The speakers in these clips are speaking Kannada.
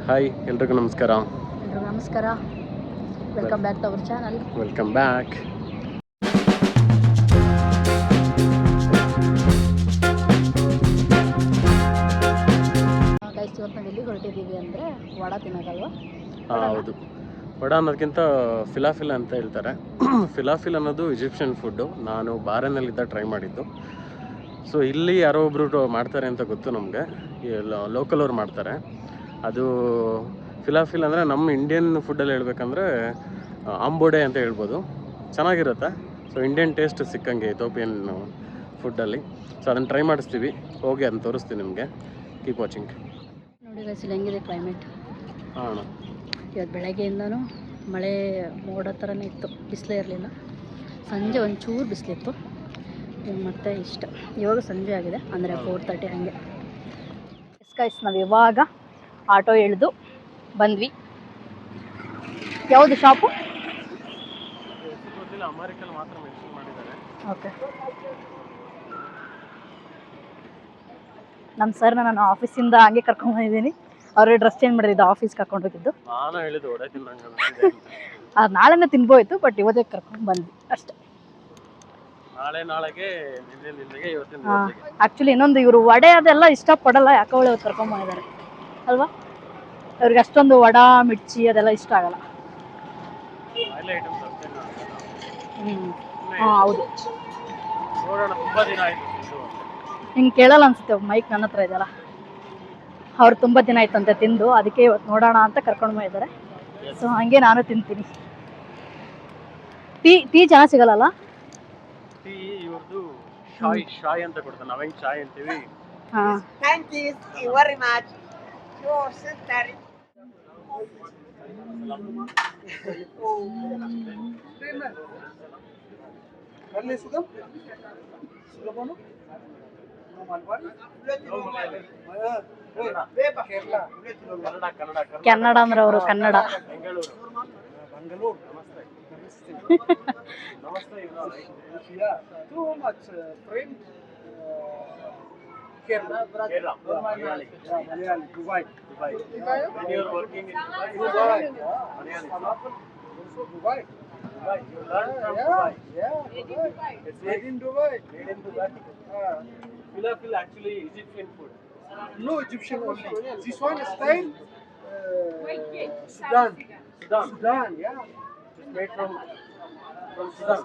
ಹಾಯ್ ಎಲ್ರಿಗೂ ನಮಸ್ಕಾರ. ನಮಸ್ಕಾರ, welcome back to our channel. Welcome back. Guys, ಇವತ್ತು ನಾವು ಎಲ್ಲಿಗೆ ಹೊರಟಿದ್ದೀವಿ ಅಂದರೆ ವಡಾ ತಿನ್ನೋದಲ್ವಾ? ಹೌದು, ವಡಾ ಅನ್ನೋದಕ್ಕಿಂತ ಫಿಲಾಫಿಲ್ ಅಂತ ಹೇಳ್ತಾರೆ. ಫಿಲಾಫಿಲ್ ಅನ್ನೋದು ಈಜಿಪ್ಷಿಯನ್ ಫುಡ್ಡು. ನಾನು ಬಾರನಲ್ಲಿದ್ದ ಟ್ರೈ ಮಾಡಿದ್ದು. ಸೊ ಇಲ್ಲಿ ಯಾರೋ ಒಬ್ರು ಮಾಡ್ತಾರೆ ಅಂತ ಗೊತ್ತು ನಮಗೆ, ಲೋಕಲ್ ಅವ್ರು ಮಾಡ್ತಾರೆ. ಅದು ಫಿಲಾಫಿಲ್ ಅಂದರೆ ನಮ್ಮ ಇಂಡಿಯನ್ ಫುಡ್ಡಲ್ಲಿ ಹೇಳ್ಬೇಕಂದ್ರೆ ಆಂಬೋಡೆ ಅಂತ ಹೇಳ್ಬೋದು. ಚೆನ್ನಾಗಿರುತ್ತೆ. ಸೊ ಇಂಡಿಯನ್ ಟೇಸ್ಟ್ ಸಿಕ್ಕಂಗೆ ಇಥೋಪಿಯನ್ ಫುಡ್ಡಲ್ಲಿ. ಸೊ ಅದನ್ನು ಟ್ರೈ ಮಾಡಿಸ್ತೀವಿ, ಹೋಗಿ ಅದನ್ನು ತೋರಿಸ್ತೀವಿ ನಿಮಗೆ. Keep watching. ನೋಡಿ ಗೈಸ್, ಇಲ್ಲಿ ಹೆಂಗಿದೆ ಕ್ಲೈಮೇಟ್. ಹಾಂ, ಇವತ್ತು ಬೆಳಗ್ಗೆಯಿಂದನೂ ಮಳೆ ಮೋಡ ಥರನೇ ಇತ್ತು, ಬಿಸಿಲೇ ಇರಲಿಲ್ಲ. ಸಂಜೆ ಒಂಚೂರು ಬಿಸಿಲಿತ್ತು, ಮತ್ತೆ ಇವಾಗ ಸಂಜೆ ಆಗಿದೆ, ಅಂದರೆ 4:30 ಹಾಗೆ. ಗೈಸ್, ನಾವು ಇವಾಗ ಆಟೋ ಇಳಿದು ಬಂದ್ವಿ. ಯಾವುದು ಶಾಪು? ಓಕೆ, ನಮ್ಮ ಸರ್ನ ನಾನು ಆಫೀಸಿಂದ ಹಂಗೆ ಕರ್ಕೊಂಡು ಬಂದಿದ್ದೀನಿ. ಅವ್ರಿಗೆ ಡ್ರೆಸ್ ಚೇಂಜ್ ಮಾಡಿದ್ದು, ಆಫೀಸ್ಗೆ ಕರ್ಕೊಂಡು ಹೋಗಿದ್ದು. ಅದು ನಾಳೆನೇ ತಿನ್ಬೋಯ್ತು, ಬಟ್ ಇವತ್ತೇ ಕರ್ಕೊಂಡು ಬಂದ್ವಿ ಅಷ್ಟೇ. ಆ್ಯಕ್ಚುಲಿ ಇನ್ನೊಂದು, ಇವರು ವಡೆ ಅದೆಲ್ಲ ಇಷ್ಟಪಡಲ್ಲ, ಯಾಕೆ ಅವಳು ಇವತ್ತು ಕರ್ಕೊಂಡು ಬಂದಿದ್ದಾರೆ ಅಲ್ವಾ? ಅವ್ರಿಗೆ ಅಷ್ಟೊಂದು ವಡಾ ಮಿರ್ಚಿ ಅದೆಲ್ಲ ಇಷ್ಟ ಆಗಲ್ಲ. ಹಾಂ, ಹೌದು. ಹಿಂಗೆ ಕೇಳಲ್ಲ ಅನ್ಸುತ್ತೆ, ಮೈಕ್ ನನ್ನ ಹತ್ರ ಇದೆಯಲ್ಲ. ಅವ್ರು ತುಂಬ ದಿನ ಆಯ್ತಂತೆ ತಿಂದು, ಅದಕ್ಕೆ ಇವತ್ತು ನೋಡೋಣ ಅಂತ ಕರ್ಕೊಂಡು ಬಂದಿದ್ದಾರೆ. ಸೊ ಹಾಗೆ ನಾನು ತಿಂತೀನಿ. ಟೀ ಚೆನ್ನಾಗಿ ಸಿಗಲ್ಲ. ಟೀ ಇವ್ರದ್ದು ಶಾಯ್ ಅಂತ ಕೊಡ್ತಾರೆ, ನಾವ್ ಹೆಂಗ್ ಚಾಯ್ ಅಂತೀವಿ. ಹಾಂ, Thank you very much. Your sister. Kannada ಅಂದ್ರೆ ಅವರು Kannada. Kerala. Malayali. Dubai. When you are working in Dubai. Malayali. Dubai. You learn from Dubai. Yeah. It's made in Dubai. Made in Dubai. Falafel actually Egyptian food. No Egyptian only. This one is style Sudan. Yeah. It's made from Sudan.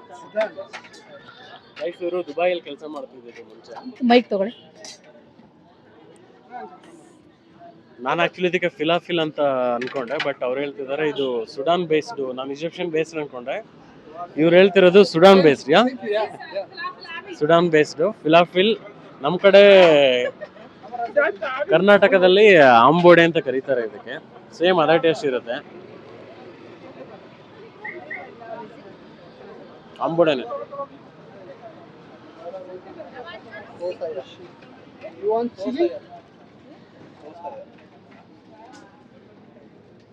Guys, ಇವರು ದುಬೈಯಲ್ಲಿ ಕೆಲಸ ಮಾಡ್ತಿದ್ದರು ಮುಂಚೆ. ಮೈಕ್ ತಗೊಳ್ಳಿ. ನಾನು ಆಕ್ಚುಲಿ ಇದಕ್ಕೆ ಫಿಲಾಫಿಲ್ ಅಂತ ಅನ್ಕೊಂಡೆ, ಬಟ್ ಅವ್ರು ಹೇಳ್ತಿದ್ದಾರೆ ಇದು ಸುಡಾನ್ ಬೇಸ್ಡ್. ನಾನು ಈಜಿಪ್ಷಿಯನ್ ಬೇಸ್ಡ್ ಅನ್ಕೊಂಡೆ, ಇವ್ರು ಹೇಳ್ತಿರೋದು Sudan based. Sudan based falafel. ನಮ್ಮ ಕಡೆ ಕರ್ನಾಟಕದಲ್ಲಿ ಆಂಬೋಡೆ ಅಂತ ಕರೀತಾರೆ ಇದಕ್ಕೆ. ಸೇಮ್ ಅದೇ ಟೇಸ್ಟ್ ಇರುತ್ತೆ, ಆಂಬೋಡೆನೆ. You want chili?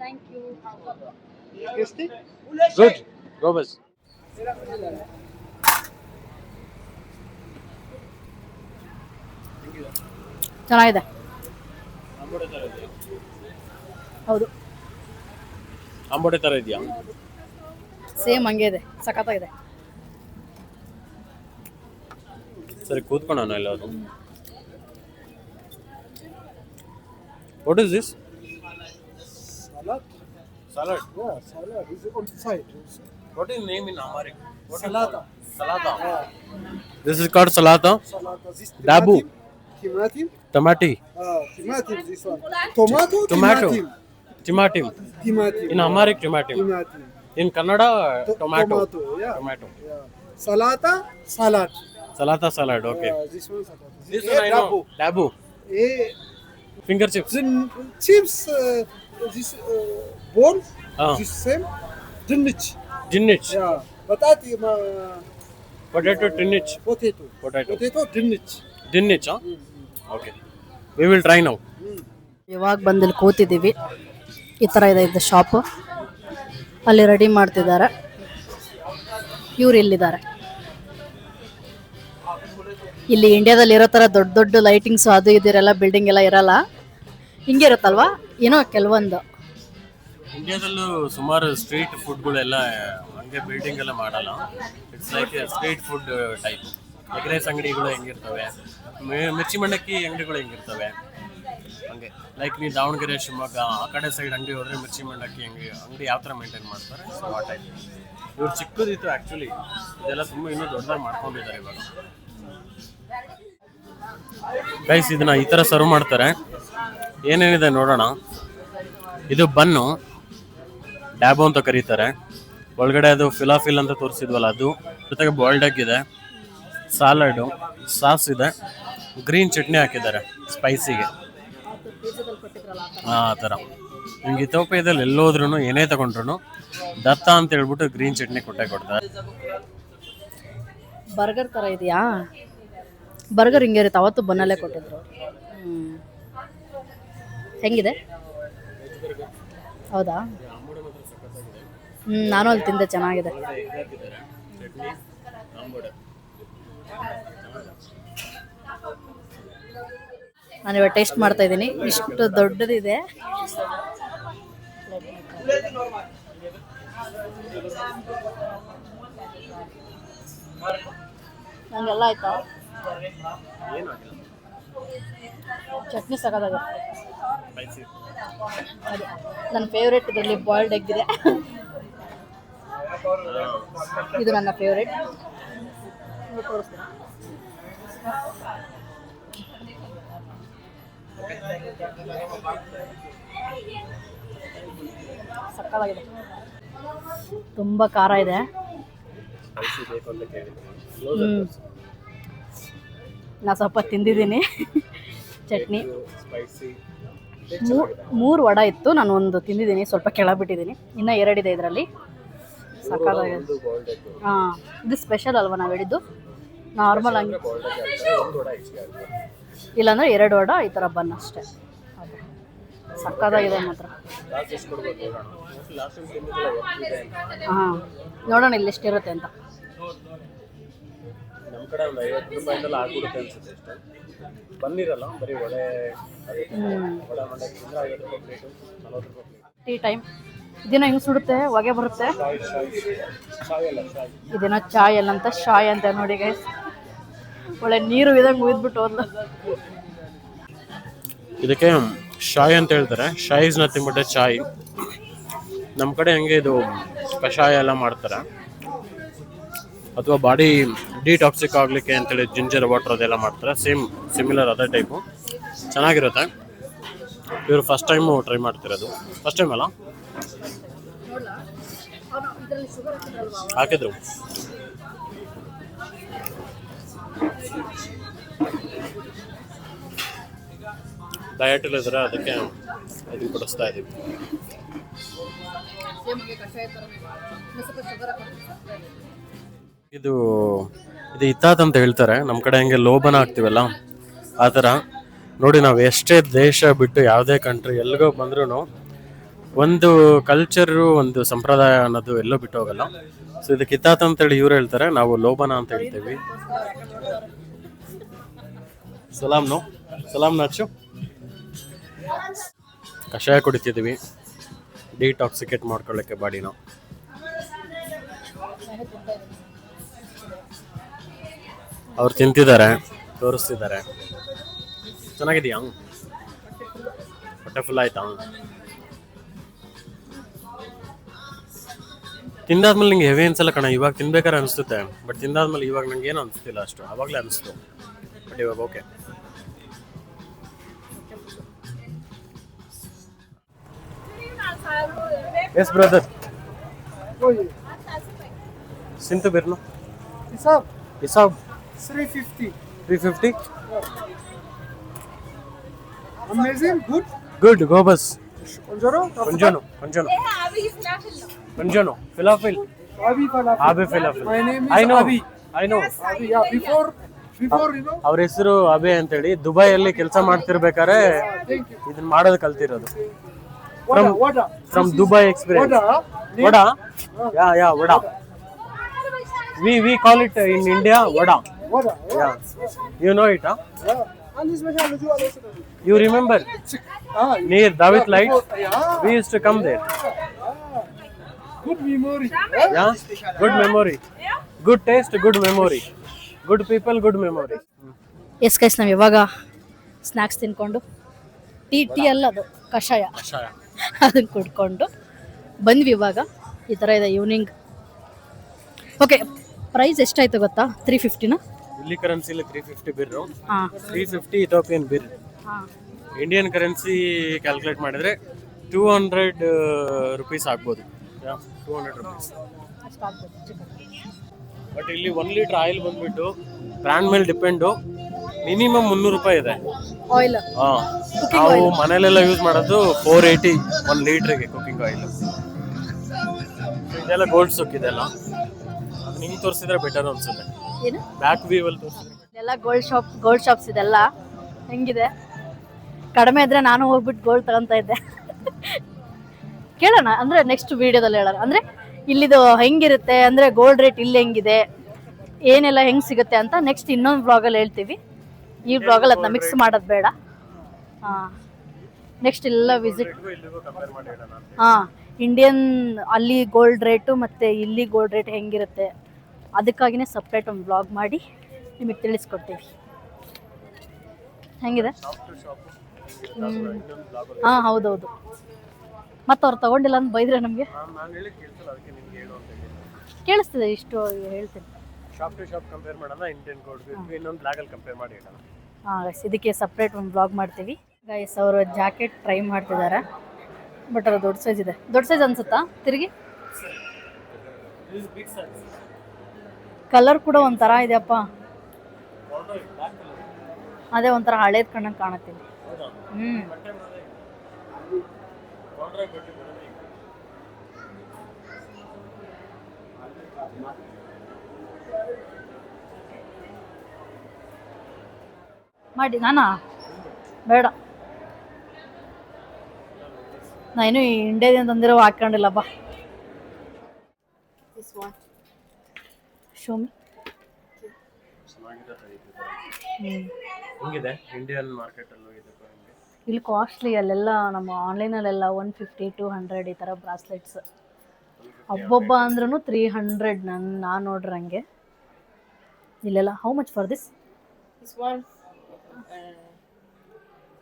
Thank you. Tasty? Good. Go bus. ಚೆನ್ನಾಗಿದೆ. ಹೌದು, ಆಂಬೋಡೆ ತರ ಇದೆಯಾ? ಸೇಮ್ ಹಂಗೆ ಇದೆ, ಸಖತ್ತಾಗಿದೆ. ಸರಿ, ಕೂತ್ಕೊಳ್ಳೋಣ ಎಲ್ಲಾದ್ರು. What is this? Salad. Salad. Yeah, salad is on the side. What is name in Amharic? Salata. Salata. This is called salata. Salata. This Dabu. Timatim. Tomati. Timatim. This one. Tomato. Timatim. In Amharic, timatim. In Kannada, tomato. Yeah. Tomato. Yeah. Salata. Salad. Salata salad. Okay. This one salata. This one I know. Dabu. Finger chips. Chips. This ball. This same. Dinich. Yeah. Batati. Potato dinich. Potato dinich. Dinich, huh? Okay. We will try now. ಇವಾಗ ಬಂದಿಲ್ಲಿ ಕೂತಿದ್ದೀವಿ. ಈ ಥರ ಇದೆ ಇದು ಶಾಪು. ಅಲ್ಲಿ ರೆಡಿ ಮಾಡ್ತಿದ್ದಾರೆ. ಇವ್ರು ಇಲ್ಲಿದ್ದಾರೆ. ಇಲ್ಲಿ ಇಂಡಿಯಾದಲ್ಲಿ ಇರೋ ಥರ ದೊಡ್ಡ ದೊಡ್ಡ ಲೈಟಿಂಗ್ಸು ಅದು ಇದಿರಲ್ಲ, ಬಿಲ್ಡಿಂಗ್ ಎಲ್ಲ ಇರಲ್ಲ. ಹಿಂಗೆ ಇರುತ್ತಲ್ವಾ? ಏನೋ ಕೆಲವೊಂದು. ಇಂಡಿಯಾದಲ್ಲೂ ಸುಮಾರು ಸ್ಟ್ರೀಟ್ ಫುಡ್ಗಳೆಲ್ಲ ಹಂಗೆ ಬಿಲ್ಡಿಂಗ್ ಎಲ್ಲ ಮಾಡಲ್ಲ. It's like street food type. Egg rice ಅಂಗಡಿಗಳು ಹೆಂಗಿರ್ತವೆ, ಮಿರ್ಚಿ ಮಂಡಕ್ಕಿ ಅಂಗಡಿಗಳು ಹೆಂಗಿರ್ತವೆ ಹಂಗೆ. ಲೈಕ್ ನೀವು ದಾವಣಗೆರೆ, ಶಿವಮೊಗ್ಗ ಆ ಕಡೆ ಸೈಡ್ ಅಂಗಡಿ ಹೋದ್ರೆ ಮಿರ್ಚಿ ಮಂಡಕ್ಕಿ ಅಂಗಡಿ ಯಾವ ಥರ ಮೇಂಟೈನ್ ಮಾಡ್ತಾರೆ, ಸೊ ಆ ಟೈಪ್. ಇವ್ರು ಚಿಕ್ಕದಿತ್ತು ಆ್ಯಕ್ಚುಲಿ, ಇದೆಲ್ಲ ತುಂಬ ಇನ್ನೂ ದೊಡ್ಡದಾಗಿ ಮಾಡ್ಕೊಂಡಿದ್ದಾರೆ ಇವಾಗ. ಗೈಸ್ ಇದನ್ನ ಈ ಥರ ಸರ್ವ್ ಮಾಡ್ತಾರೆ. ಏನೇನಿದೆ ನೋಡೋಣ. ಇದು ಬನ್ನು, ಡ್ಯಾಬೋ ಅಂತ ಕರೀತಾರೆ. ಒಳಗಡೆ ಅದು ಫಿಲಾಫಿಲ್ ಅಂತ ತೋರಿಸಿದ್ವಲ್ಲ ಅದು, ಜೊತೆಗೆ ಬಾಯ್ಲ್ಡ್ ಎಗ್ ಇದೆ, ಸಾಲಡು, ಸಾಸ್ ಇದೆ, ಗ್ರೀನ್ ಚಟ್ನಿ ಹಾಕಿದ್ದಾರೆ ಸ್ಪೈಸಿಗೆ. ಆ ಥರ ನಿಮ್ಗೆ ಇಥೋಪಿಯಾದಲ್ಲಿ ಎಲ್ಲೋದ್ರೂ ಏನೇ ತಗೊಂಡ್ರು ದತ್ತ ಅಂತ ಹೇಳ್ಬಿಟ್ಟು ಗ್ರೀನ್ ಚಟ್ನಿ ಕೊಡ್ತಾರೆ. ಬರ್ಗರ್ ಥರ ಇದೆಯಾ? ಬರ್ಗರ್ ಹಿಂಗೆ ಇರುತ್ತೆ, ಅವತ್ತು ಬನ್ನಲ್ಲೇ ಕೊಟ್ಟಿದ್ರು. ಹೆಂಗಿದೆ? ಹೌದಾ? ನಾನು ಅಲ್ಲಿ ತಿಂದೆ, ಚೆನ್ನಾಗಿದೆ. ನಾನು ಇವಾಗ ಟೇಸ್ಟ್ ಮಾಡ್ತಾ ಇದ್ದೀನಿ. ಇಷ್ಟು ದೊಡ್ಡದಿದೆ. ನಂಗೆಲ್ಲ ಆಯ್ತಾ? ಚಟ್ನಿ ಸಖತ್ತಾಗುತ್ತೆ. ಅದೇ ನನ್ನ ಫೇವ್ರೇಟ್. ಇದರಲ್ಲಿ ಬಾಯ್ಲ್ಡ್ ಎಗ್ ಇದೆ. ಇದು ನನ್ನ ಫೇವ್ರೇಟ್. ತೋರಿಸ್ತೀನಿ. ಸಕ್ಕತ್ತಾಗಿದೆ. ತುಂಬ ಖಾರ ಇದೆ. ನಾ ಸ್ವಲ್ಪ ತಿಂದಿದ್ದೀನಿ ಚಟ್ನಿ. ಮೂರು ವಡ ಇತ್ತು, ನಾನು ಒಂದು ತಿಂದಿದ್ದೀನಿ, ಸ್ವಲ್ಪ ಕೆಳಬಿಟ್ಟಿದ್ದೀನಿ. ಇನ್ನೂ 2 ಇದೆ ಇದರಲ್ಲಿ. ಸಕ್ಕತ್ತಾಗಿದೆ. ಹಾಂ, ಇದು ಸ್ಪೆಷಲ್ ಅಲ್ವಾ ನಾವು ಹೇಳಿದ್ದು? ನಾರ್ಮಲ್ ಹಂಗೆ ಇಲ್ಲಾಂದರೆ 2 ವಡ ಈ ಥರ ಬನ್ ಅಷ್ಟೇ. ಅದೇ ಸಕ್ಕತ್ತಾಗಿದೆ ಮಾತ್ರ. ಹಾಂ, ನೋಡೋಣ ಇಲ್ಲಿ ಎಷ್ಟಿರುತ್ತೆ ಅಂತ. ನಮ್ಮ ಕಡೆ ಒಂದು 50 ರೂಪಾಯಿಂದೆಲ್ಲ ಆಗ್ಬಿಡುತ್ತೆ ಅನ್ಸುತ್ತೆ. ಎಷ್ಟು ಬಂದಿರಲ್ಲ, ಬರೀ ಒಳ್ಳೆ ಟೀ ಟೈಮ್. ಇದೇನೋ ಹಿಂಗೆ ಸುಡುತ್ತೆ, ಹೊಗೆ ಬರುತ್ತೆ. ಇದೇನೋ ಚಾಯ್ ಅಲ್ಲ ಅಂತ ಶಾಯ್ ಅಂತ ನೋಡಿ ಗೈಸ್. ಒಳ್ಳೆ ನೀರು ಇದಂಗೆ ಉಯ್ದ್ಬಿಟ್ಟು ಹೋದ್ಲು. ಇದಕ್ಕೆ ಶಾಯ್ ಅಂತ ಹೇಳ್ತಾರೆ. ಶಾಯ್ ಇಸ್ ನಥಿಂಗ್ ಬಟ್ ಚಾಯ್. ನಮ್ಮ ಕಡೆ ಹಂಗೆ ಇದು ಕಷಾಯ ಎಲ್ಲ ಮಾಡ್ತಾರೆ, ಅಥವಾ ಬಾಡಿ ಡಿಟಾಕ್ಸಿಕ್ ಆಗಲಿಕ್ಕೆ ಅಂತೇಳಿ ಜಿಂಜರ್ ವಾಟರ್ ಅದೆಲ್ಲ ಮಾಡ್ತಾರೆ. ಸಿಮಿಲರ್ ಅದೇ ಟೈಪು, ಚೆನ್ನಾಗಿರುತ್ತೆ. ಇವರು ಫಸ್ಟ್ ಟೈಮು ಟ್ರೈ ಮಾಡ್ತಿರೋದು. ಫಸ್ಟ್ ಟೈಮ್ ಅಲ್ಲ, ಹಾಕಿದ್ರು. ಡಯಟಲ್ಲಿ ಇದ್ದಾರೆ, ಅದಕ್ಕೆ ಇದು ಕೊಡಿಸ್ತಾ ಇದ್ದೀವಿ. ಇದು ಇತ್ತಾತ್ ಅಂತ ಹೇಳ್ತಾರೆ. ನಮ್ಮ ಕಡೆ ಹಂಗೆ ಲೋಬನ ಹಾಕ್ತೀವಲ್ಲ ಆ ಥರ. ನೋಡಿ, ನಾವು ಎಷ್ಟೇ ದೇಶ ಬಿಟ್ಟು ಯಾವುದೇ ಕಂಟ್ರಿ ಎಲ್ಲಿಗೋ ಬಂದ್ರೂ ಒಂದು ಕಲ್ಚರು, ಒಂದು ಸಂಪ್ರದಾಯ ಅನ್ನೋದು ಎಲ್ಲೋ ಬಿಟ್ಟು ಹೋಗಲ್ಲ. ಸೊ ಇದಕ್ಕೆ ಇತ್ತಾತ್ ಅಂತೇಳಿ ಇವ್ರು ಹೇಳ್ತಾರೆ, ನಾವು ಲೋಬನ ಅಂತ ಹೇಳ್ತೀವಿ. ಸಲಾಮ್ ನಾಚು. ಕಷಾಯ ಕುಡಿತಿದ್ದೀವಿ, ಡಿಟಾಕ್ಸಿಕೇಟ್ ಮಾಡ್ಕೊಳ್ಳೋಕ್ಕೆ ಬಾಡಿನ. ಅವ್ರು ತಿಂತಿದ್ದಾರೆ, ತೋರಿಸ್ತಿದ್ದಾರೆ. ಚೆನ್ನಾಗಿದೆಯಾ? ಹೊಟ್ಟೆ ಫುಲ್ ಆಯ್ತಾ? ತಿಂದಾದ್ಮೇಲೆ ನಿಂಗೆ ಹೆವಿ ಅನ್ಸಲ್ಲ ಕಣ. ಇವಾಗ ತಿನ್ಬೇಕಾದ್ರೆ ಅನಿಸುತ್ತೆ, ಬಟ್ ತಿಂದಾದ್ಮೇಲೆ ಇವಾಗ ನಂಗೆ ಏನು ಅನಿಸ್ತಿಲ್ಲ ಅಷ್ಟು. ಆವಾಗಲೇ ಅನಿಸ್ತು, ಬಟ್ ಇವಾಗ ಓಕೆ. ಎಸ್ ಬ್ರದರ್, ಸಿಂತು ಬಿರ್ನು ಹಿಸಾಬ್ 350. Amazing, good, go bus. Conjono, falafel. Abi falafel. My name is I know. Abi. Yeah, before you know. ಅವ್ರ ಹೆಸರು ಅಬೆ ಅಂತೇಳಿ. ದುಬೈಯಲ್ಲಿ ಕೆಲಸ ಮಾಡ್ತಿರ್ಬೇಕಾದ್ರೆ ಇದನ್ನ ಮಾಡೋದು ಕಲ್ತಿರೋದು. From Dubai experience. Vada? Yeah, vada. We call it in India vada. Vada. Yeah. You know it, huh? Yeah. You remember? Near David Light? We used to come there. Good memory. Yeah? Good memory. Good taste, good memory. Good people, good memory. Yes guys, ನಾವು ಇವಾಗ ಸ್ನ್ಯಾಕ್ಸ್ ತಿನ್ಕೊಂಡು ಟೀ ಅಲ್ಲ, ಅದು ಕಷಾಯ, ಅದನ್ನು ಕುಡ್ಕೊಂಡು ಬಂದ್ವಿ. ಇವಾಗ ಈ ಥರ ಇದೆ ಈವ್ನಿಂಗ್. ಓಕೆ, ಪ್ರೈಸ್ ಎಷ್ಟಾಯ್ತು ಗೊತ್ತಾ? 350 ಇಲ್ಲಿ ಕರೆನ್ಸಿಲಿ 350 ಬಿರ್ರು, ಹಾಂ 350 ಇಥೋಪಿಯನ್ ಬಿರ್. ಹಾಂ ಇಂಡಿಯನ್ ಕರೆನ್ಸಿ ಕ್ಯಾಲ್ಕುಲೇಟ್ ಮಾಡಿದ್ರೆ 200 ರುಪೀಸ್ ಆಗ್ಬೋದು. 200 ರುಪೀಸ್. ಬಟ್ ಇಲ್ಲಿ 1 ಲೀಟರ್ ಆಯಿಲ್ ಬಂದ್ಬಿಟ್ಟು ಬ್ರ್ಯಾಂಡ್ ಮೇಲೆ ಡಿಪೆಂಡು, ಮಿನಿಮಮ್ 300 ರೂಪಾಯಿ ಇದೆ. ಆಯಿಲ್ ನಾವು ಮನೇಲೆಲ್ಲ ಯೂಸ್ ಮಾಡೋದು 480 1 ಲೀಟ್ರಿಗೆ ಕುಕಿಂಗ್ ಆಯಿಲ್. ಇದೆಲ್ಲ ಗೋಲ್ಡ್ ಸೊಕ್ ಇದೆಲ್ಲ, ಅದು ನಿಮ್ಗೆ ತೋರಿಸಿದ್ರೆ ಬೆಟರ್ ಅನ್ಸುತ್ತೆ. ಏನು ಬ್ಯಾಕ್ ವ್ಯೂ ಅಲ್ಲಿ ತೋರಿಸಿದ್ರೆ. ಇದೆಲ್ಲ ಗೋಲ್ಡ್ ಶಾಪ್ಸ್ ಇದೆಲ್ಲ. ಹೆಂಗಿದೆ? ಕಡಿಮೆ ಇದ್ರೆ ನಾನು ಹೋಗ್ಬಿಟ್ಟು ಗೋಲ್ಡ್ ತಗೊಂತ ಇದ್ದೆ. ಕೇಳೋಣ ಅಂದರೆ ನೆಕ್ಸ್ಟ್ ವಿಡಿಯೋದಲ್ಲಿ ಹೇಳೋಣ. ಅಂದರೆ ಇಲ್ಲಿದು ಹೆಂಗಿರುತ್ತೆ, ಅಂದರೆ ಗೋಲ್ಡ್ ರೇಟ್ ಇಲ್ಲಿ ಹೆಂಗಿದೆ, ಏನೆಲ್ಲ ಹೆಂಗೆ ಸಿಗುತ್ತೆ ಅಂತ ನೆಕ್ಸ್ಟ್ ಇನ್ನೊಂದು ಬ್ಲಾಗಲ್ಲಿ ಹೇಳ್ತೀವಿ. ಈ ಬ್ಲಾಗಲ್ಲಿ ಅದನ್ನ ಮಿಕ್ಸ್ ಮಾಡೋದು ಬೇಡ. ಹಾಂ, ನೆಕ್ಸ್ಟ್ ಎಲ್ಲ ವಿಸಿಟ್. ಹಾಂ, ಇಂಡಿಯನ್ ಅಲ್ಲಿ ಗೋಲ್ಡ್ ರೇಟು ಮತ್ತು ಇಲ್ಲಿ ಗೋಲ್ಡ್ ರೇಟ್ ಹೆಂಗಿರುತ್ತೆ ಅದಕ್ಕಾಗಿಯೇ ಸಪ್ರೇಟ್ ಒಂದು ಬ್ಲಾಗ್ ಮಾಡಿ ನಿಮಗೆ ತಿಳಿಸ್ಕೊಡ್ತೀವಿ. ಹೆಂಗಿದೆ? ಹಾಂ, ಹೌದೌದು. ಮತ್ತು ಅವ್ರು ತೊಗೊಂಡಿಲ್ಲ ಅಂತ ಬೈದ್ರೆ ನಮಗೆ ಕೇಳಿಸ್ತಿದೆ. ಇಷ್ಟು ಹೇಳ್ತೀನಿ. ಶಾಪ್ ಟು ಶಾಪ್ ಕಂಪೇರ್ ಮಾಡೋಣ, ಇಂಡಿಯನ್ ಗೋಲ್ಡ್ ಇನ್ನೊಂದು ಬ್ಲಾಗಲ್ಲಿ ಕಂಪೇರ್ ಮಾಡಿ ಹೇಳೋಣ. ಹಾಂ ಗೈಸ್, ಇದಕ್ಕೆ ಸಪ್ರೇಟ್ ಒಂದು ಬ್ಲಾಗ್ ಮಾಡ್ತೀವಿ. ಗೈಸ್, ಅವರು ಜಾಕೆಟ್ ಟ್ರೈ ಮಾಡ್ತಿದ್ದಾರೆ. ಬಟ್ ಅದು ದೊಡ್ಡ ಸೈಜ್ ಇದೆ. ದೊಡ್ಡ ಸೈಜ್ ಅನ್ಸುತ್ತಾ? ತಿರುಗಿ ಕಲರ್ ಕೂಡ ಒಂಥರ ಇದೆಯಪ್ಪ. ಅದೇ ಒಂಥರ ಹಳೇದು ಕಣ್ಣಂಗೆ ಕಾಣುತ್ತೀನಿ. ಮಾಡಿ ನಾನಾ ಬೇಡ, ನಾನು ಇಂಡಿಯಾದಿಂದ ತಂದಿರೋ ಹಾಕೊಂಡಿಲ್ಲಪ್ಪ. ಶೋಮಿ ಹೆಂಗಿದೆ ಇಂಡಿಯನ್ ಮಾರ್ಕೆಟ್ ಅಲ್ಲೂ ಇದೆ? ಇಲ್ಲಿ ಕಾಸ್ಟ್ಲಿ. ಅಲ್ಲೆಲ್ಲ ನಮ್ಮ ಆನ್ಲೈನಲ್ಲೆಲ್ಲ 150 200 ಈ ಥರ ಬ್ರಾಸ್ಲೆಟ್ಸ್. ಒಬ್ಬೊಬ್ಬ ಅಂದ್ರೂ 300. ನಾನು ನೋಡ್ರಂಗೆ ಇಲ್ಲೆಲ್ಲ. How much for this?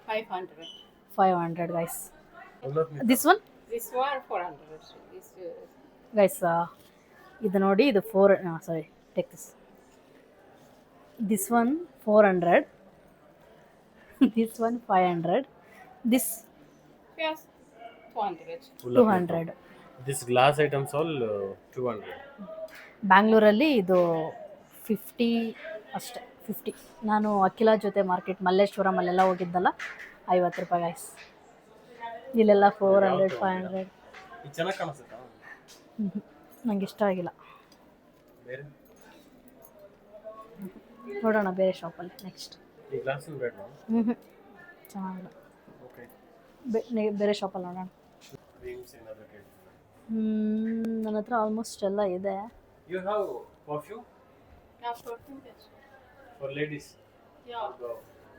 500 guys. This one 400. Guys, ಇದು ನೋಡಿ, ಇದು 4. Sorry, take this one 400, this one 500, this 200. This glass items all 200. ಬ್ಯಾಂಗ್ಳೂರಲ್ಲಿ ಇದು 50 ಅಷ್ಟೇ, 50. ನಾನು ಅಖಿಲ ಜೊತೆ ಮಾರ್ಕೆಟ್ ಮಲ್ಲೇಶ್ವರಮಲ್ಲೆಲ್ಲ ಹೋಗಿದ್ದಲ್ಲ, 50 ರೂಪಾಯಿ ಗೈಸ್. ಇಲ್ಲೆಲ್ಲ 400 500. ಚೆನ್ನಾಗಿ ಕಾಣಿಸುತ್ತಾ? ನಂಗೆ ಇಷ್ಟ ಆಗಿಲ್ಲ. ನೋಡೋಣ ಬೇರೆ ಶಾಪಲ್ಲಿ ನೆಕ್ಸ್ಟ್. ಈ ಗ್ಲಾಸ್ ಬೇಡ? ಚೆನ್ನಾಗಿಲ್ಲ. ಓಕೆ, ಬೇರೆ ಶಾಪಲ್ಲಿ ನೋಡೋಣ. ನನ್ನ ಹತ್ರ ಆಲ್ಮೋಸ್ಟ್ ಎಲ್ಲ ಇದೆ. You have perfume? Yeah, perfume. For ladies? Yeah,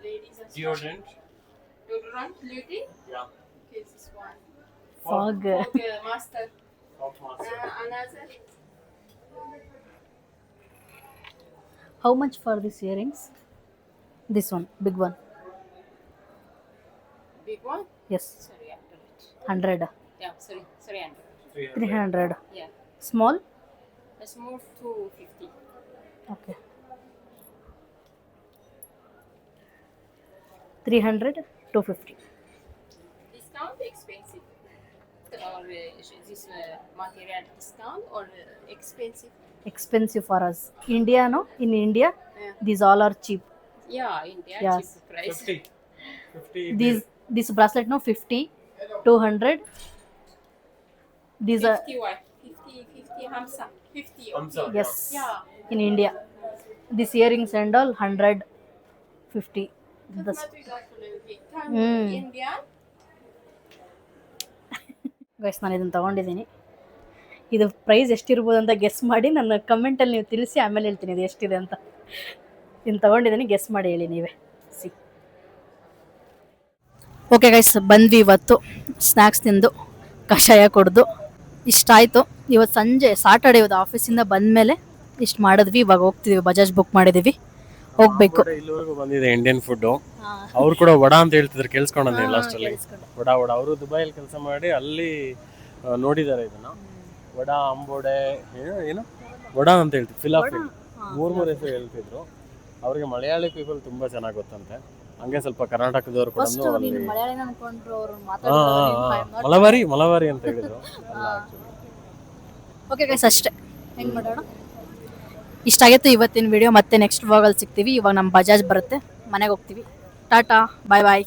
ladies and Deodorant? deodorant, lady. Yeah. Okay, this one. Fog. Okay, master. Of master. Another. How much for these earrings? This one, big one. Big one? Yes, Sorry, after it. 100. Yeah, sorry, 100. 300. Yeah. Small? Let's move to 50. Okay. 300 to 50. Discount expensive. Or this material discount or expensive? Expensive for us. India, no? In India, Yeah. these all are cheap. Yeah, India Yes. cheap price. 50. This bracelet, no? 50, 200. These are 50 what? 50 Hamsa. 50. Hamsa. Okay. yes. Yeah. In India, these earrings and all 100, 50. That's not exactly. India. Guys, ನಾನು ಇದನ್ನು ತೊಗೊಂಡಿದ್ದೀನಿ. ಇದು ಪ್ರೈಸ್ ಎಷ್ಟಿರ್ಬೋದು ಅಂತ ಗೆಸ್ ಮಾಡಿ ನನ್ನ ಕಮೆಂಟಲ್ಲಿ ನೀವು ತಿಳಿಸಿ, ಆಮೇಲೆ ಹೇಳ್ತೀನಿ ಇದು ಎಷ್ಟಿದೆ ಅಂತ. ಇದನ್ನು ತೊಗೊಂಡಿದ್ದೀನಿ, ಗೆಸ್ ಮಾಡಿ ಹೇಳಿ ನೀವೇ. ಸಿ ಓಕೆ ಗೈಸ್, ಬಂದ್ವಿ ಇವತ್ತು ಸ್ನ್ಯಾಕ್ಸ್ ತಿಂದು ಕಷಾಯ ಕುಡ್ದು ಇಷ್ಟ ಆಯಿತು. ಇವತ್ತು ಸಂಜೆ ಸಾಟರ್ಡೆ, ಇವತ್ತು ಆಫೀಸಿಂದ ಬಂದಮೇಲೆ ಇಷ್ಟು ಮಾಡಿದ್ವಿ. ಇವಾಗ ಹೋಗ್ತಿದ್ವಿ, ಬಜಾಜ್ ಬುಕ್ ಮಾಡಿದ್ದೀವಿ, ಹೋಗ್ಬೇಕು. ಇಲ್ಲಿವರೆಗೂ ಬಂದಿದೆ ಇಂಡಿಯನ್ ಫುಡ್. ಅವ್ರು ಕೂಡ ವಡಾ ಅಂತ ಹೇಳ್ತಿದ್ರು, ಕೇಳಿಸ್ಕೊಂಡೆ ಲಾಸ್ಟ್ ಅಲ್ಲಿ. ವಡಾ ಅವರು ದುಬೈಯಲ್ಲಿ ಕೆಲಸ ಮಾಡಿ ಅಲ್ಲಿ ನೋಡಿದ್ದಾರೆ ಇದನ್ನ. ವಡಾ, ಅಂಬೋಡೆ, ಏನು ವಡಾ ಅಂತ ಹೇಳ್ತಿದ್ರು, ಫಿಲಾಫಿಲ್, ಮೂರು ಹೆಸರು ಹೇಳ್ತಿದ್ರು. ಅವ್ರಿಗೆ ಮಲಯಾಳಿ ಪೀಪಲ್ ತುಂಬಾ ಚೆನ್ನಾಗಿ ಗೊತ್ತಂತೆ. ಹಂಗೆ ಸ್ವಲ್ಪ ಕರ್ನಾಟಕದವ್ರು ಕೂಡ ಮಲಬಾರಿ ಅಂತ ಹೇಳಿದ್ರು. ಓಕೆ ಗೈಸ್, ಅಷ್ಟೇ. ಹೆಂಗ್ ಮಾಡೋಣ? ಇಷ್ಟ ಆಗಿತ್ತು ಇವತ್ತಿನ ವಿಡಿಯೋ. ಮತ್ತೆ ನೆಕ್ಸ್ಟ್ ವ್ಲಾಗಲ್ಲಿ ಸಿಗ್ತೀವಿ. ಇವಾಗ ನಮ್ಮ ಬಜಾಜ್ ಬರುತ್ತೆ, ಮನೆಗೆ ಹೋಗ್ತೀವಿ. ಟಾಟಾ, ಬಾಯ್ ಬಾಯ್.